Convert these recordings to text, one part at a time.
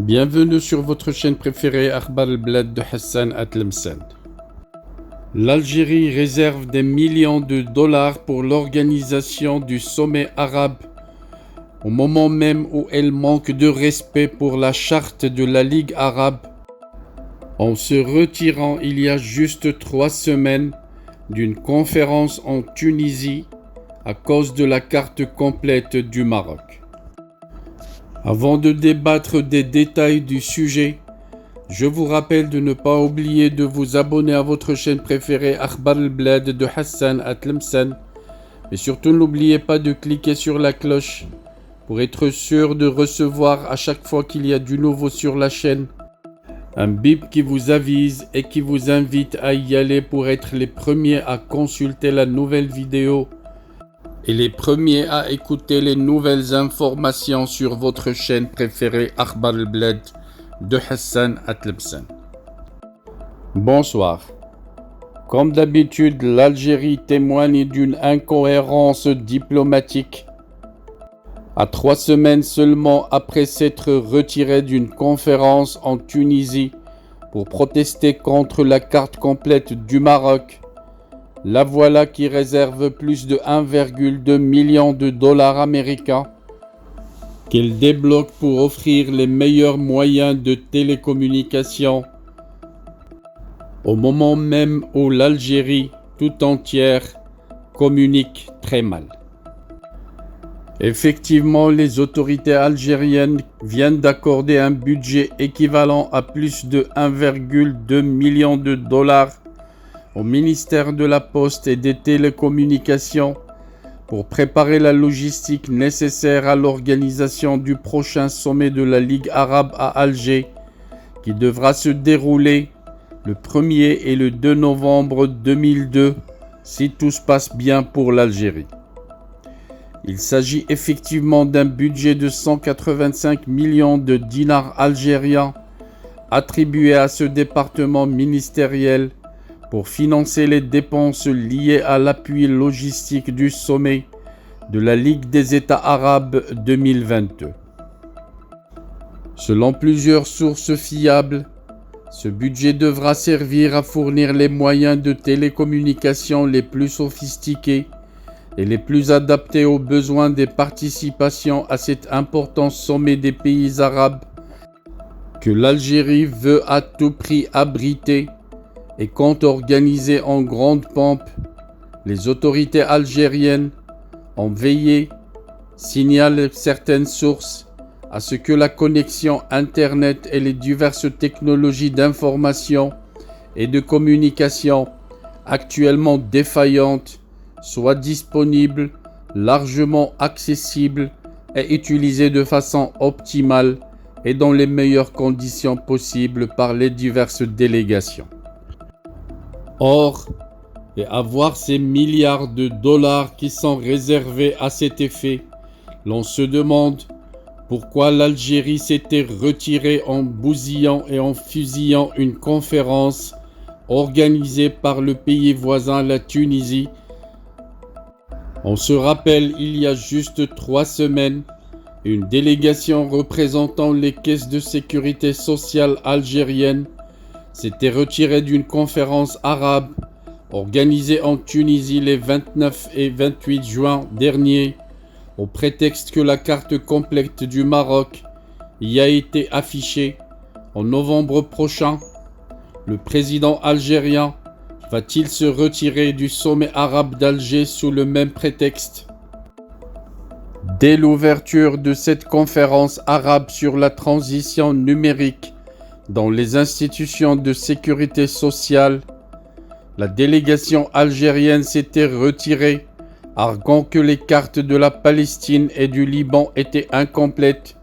Bienvenue sur votre chaîne préférée Akhbar al-Blad de Hassan Atlemcen. L'Algérie réserve des millions de dollars pour l'organisation du sommet arabe au moment même où elle manque de respect pour la charte de la Ligue arabe en se retirant il y a juste 3 semaines d'une conférence en Tunisie à cause de la carte complète du Maroc. Avant de débattre des détails du sujet, je vous rappelle de ne pas oublier de vous abonner à votre chaîne préférée Akhbar al-Blad de Hassan Atlemcen. Mais surtout n'oubliez pas de cliquer sur la cloche pour être sûr de recevoir à chaque fois qu'il y a du nouveau sur la chaîne un bip qui vous avise et qui vous invite à y aller pour être les premiers à consulter la nouvelle vidéo et les premiers à écouter les nouvelles informations sur votre chaîne préférée Akhbar al-Blad de Hassan Atlemcen. Bonsoir. Comme d'habitude, l'Algérie témoigne d'une incohérence diplomatique. À 3 semaines seulement après s'être retirée d'une conférence en Tunisie pour protester contre la carte complète du Maroc, la voilà qui réserve plus de 1,2 million de dollars américains qu'elle débloque pour offrir les meilleurs moyens de télécommunication au moment même où l'Algérie tout entière communique très mal. Effectivement, les autorités algériennes viennent d'accorder un budget équivalent à plus de 1,2 million de dollars au ministère de la Poste et des Télécommunications pour préparer la logistique nécessaire à l'organisation du prochain sommet de la Ligue arabe à Alger, qui devra se dérouler le 1er et le 2 novembre 2002, si tout se passe bien pour l'Algérie. Il s'agit effectivement d'un budget de 185 millions de dinars algériens attribué à ce département ministériel pour financer les dépenses liées à l'appui logistique du sommet de la Ligue des États arabes 2022. Selon plusieurs sources fiables, ce budget devra servir à fournir les moyens de télécommunication les plus sophistiqués et les plus adaptés aux besoins des participations à cet important sommet des pays arabes que l'Algérie veut à tout prix abriter et compte organiser en grande pompe. Les autorités algériennes ont veillé, signalent certaines sources, à ce que la connexion Internet et les diverses technologies d'information et de communication actuellement défaillantes soient disponibles, largement accessibles et utilisées de façon optimale et dans les meilleures conditions possibles par les diverses délégations. Or, et à voir ces milliards de dollars qui sont réservés à cet effet, l'on se demande pourquoi l'Algérie s'était retirée en bousillant et en fusillant une conférence organisée par le pays voisin, la Tunisie. On se rappelle, il y a juste 3 semaines, une délégation représentant les caisses de sécurité sociale algériennes s'était retirée d'une conférence arabe organisée en Tunisie les 29 et 28 juin dernier au prétexte que la carte complète du Maroc y a été affichée. En novembre prochain, le président algérien va-t-il se retirer du sommet arabe d'Alger sous le même prétexte? Dès l'ouverture de cette conférence arabe sur la transition numérique dans les institutions de sécurité sociale, la délégation algérienne s'était retirée, arguant que les cartes de la Palestine et du Liban étaient incomplètes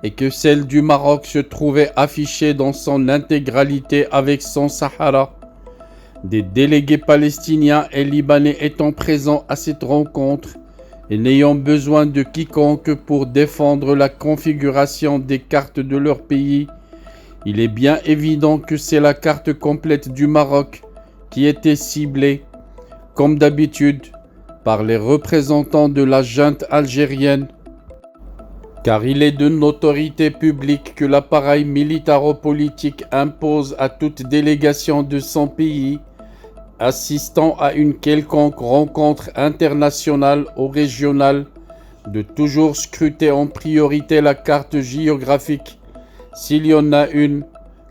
et que celle du Maroc se trouvait affichée dans son intégralité avec son Sahara. Des délégués palestiniens et libanais étant présents à cette rencontre et n'ayant besoin de quiconque pour défendre la configuration des cartes de leur pays, il est bien évident que c'est la carte complète du Maroc qui était ciblée, comme d'habitude, par les représentants de la junte algérienne car il est de notoriété publique que l'appareil militaro-politique impose à toute délégation de son pays assistant à une quelconque rencontre internationale ou régionale de toujours scruter en priorité la carte géographique, s'il y en a une,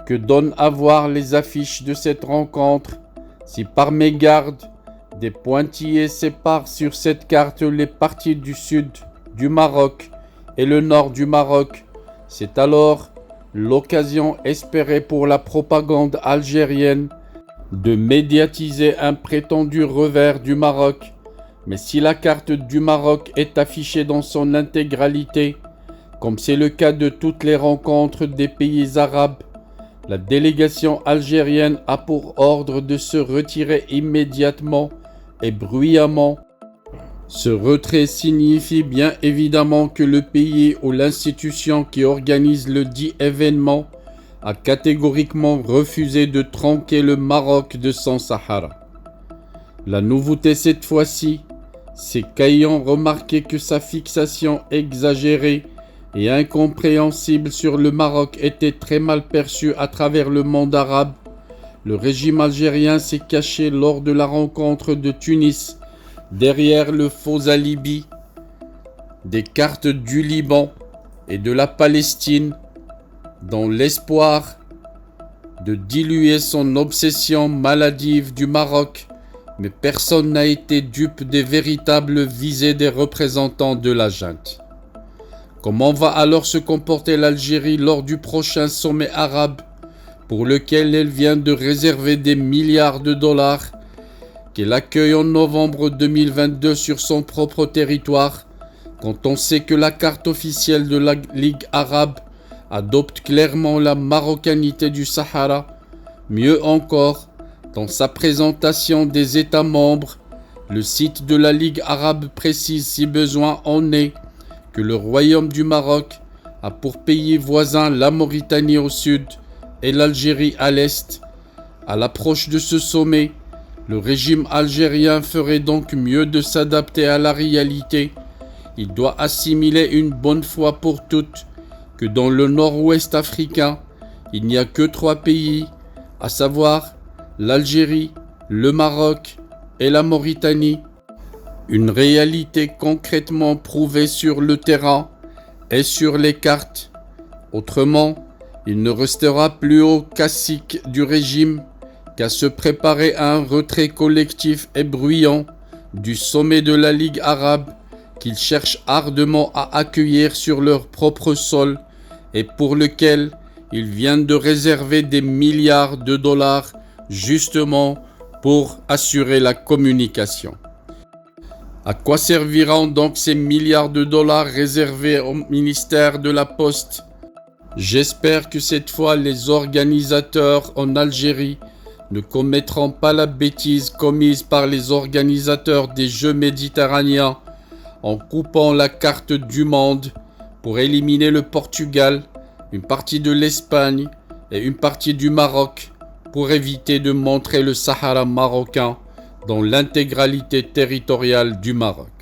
que donnent à voir les affiches de cette rencontre. Si par mégarde, des pointillés séparent sur cette carte les parties du sud du Maroc et le nord du Maroc, c'est alors l'occasion espérée pour la propagande algérienne de médiatiser un prétendu revers du Maroc. Mais si la carte du Maroc est affichée dans son intégralité, comme c'est le cas de toutes les rencontres des pays arabes, la délégation algérienne a pour ordre de se retirer immédiatement et bruyamment. Ce retrait signifie bien évidemment que le pays ou l'institution qui organise le dit événement a catégoriquement refusé de tronquer le Maroc de son Sahara. La nouveauté cette fois-ci, c'est qu'ayant remarqué que sa fixation exagérée et incompréhensible sur le Maroc était très mal perçue à travers le monde arabe, le régime algérien s'est caché lors de la rencontre de Tunis derrière le faux alibi des cartes du Liban et de la Palestine dans l'espoir de diluer son obsession maladive du Maroc, mais personne n'a été dupe des véritables visées des représentants de la junte. Comment va alors se comporter l'Algérie lors du prochain sommet arabe pour lequel elle vient de réserver des milliards de dollars, qu'elle accueille en novembre 2022 sur son propre territoire, quand on sait que la carte officielle de la Ligue arabe adopte clairement la marocanité du Sahara? Mieux encore, dans sa présentation des États membres, le site de la Ligue arabe précise, si besoin en est, que le Royaume du Maroc a pour pays voisin la Mauritanie au sud et l'Algérie à l'est. À l'approche de ce sommet, le régime algérien ferait donc mieux de s'adapter à la réalité. Il doit assimiler une bonne fois pour toutes que dans le nord-ouest africain, il n'y a que 3 pays, à savoir l'Algérie, le Maroc et la Mauritanie. Une réalité concrètement prouvée sur le terrain et sur les cartes. Autrement, il ne restera plus aux caciques du régime qu'à se préparer à un retrait collectif et bruyant du sommet de la Ligue arabe qu'ils cherchent ardemment à accueillir sur leur propre sol et pour lequel ils viennent de réserver des milliards de dollars justement pour assurer la communication. À quoi serviront donc ces milliards de dollars réservés au ministère de la Poste? J'espère que cette fois les organisateurs en Algérie ne commettront pas la bêtise commise par les organisateurs des Jeux méditerranéens en coupant la carte du monde pour éliminer le Portugal, une partie de l'Espagne et une partie du Maroc pour éviter de montrer le Sahara marocain dans l'intégralité territoriale du Maroc.